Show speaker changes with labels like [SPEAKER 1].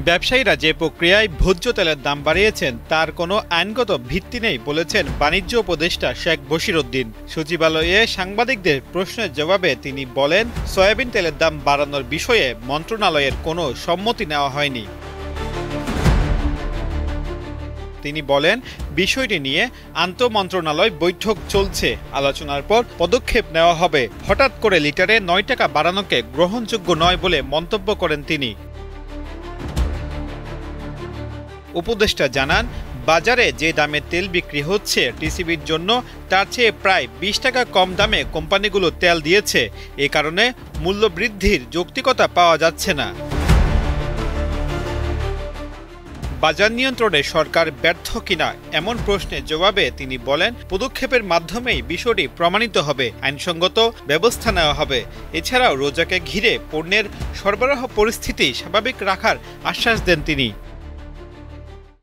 [SPEAKER 1] ব্যবসায়ীরা যে প্রক্রিয়ায় ভোজ্য তেলের দাম বাড়িয়েছেন তার কোনো আইনগত ভিত্তি নেই বলেছেন বাণিজ্য উপদেষ্টা শেখ বশিরউদ্দিন। সচিবালয়ে সাংবাদিকদের প্রশ্নের জবাবে তিনি বলেন, সয়াবিন তেলের দাম বাড়ানোর বিষয়ে মন্ত্রণালয়ের কোনো সম্মতি নেওয়া হয়নি। তিনি বলেন, বিষয়টি নিয়ে আন্তঃমন্ত্রণালয় বৈঠক চলছে, আলোচনার পর পদক্ষেপ নেওয়া হবে। হঠাৎ করে লিটারে ৯ টাকা বাড়ানোকে গ্রহণযোগ্য নয় বলে মন্তব্য করেন তিনি। উপদেষ্টা জানান, বাজারে যে দামে তেল বিক্রি হচ্ছে টিসিবির জন্য তার চেয়ে প্রায় ২০ টাকা কম দামে কোম্পানিগুলো তেল দিয়েছে। এ কারণে মূল্য বৃদ্ধির যৌক্তিকতা পাওয়া যাচ্ছে না। বাজার নিয়ন্ত্রণে সরকার ব্যর্থ কিনা এমন প্রশ্নের জবাবে তিনি বলেন, পদক্ষেপের মাধ্যমেই বিষয়টি প্রমাণিত হবে, আইনসঙ্গত ব্যবস্থা নেওয়া হবে। এছাড়াও রোজাকে ঘিরে পণ্যের সরবরাহ পরিস্থিতি স্বাভাবিক রাখার আশ্বাস দেন তিনি।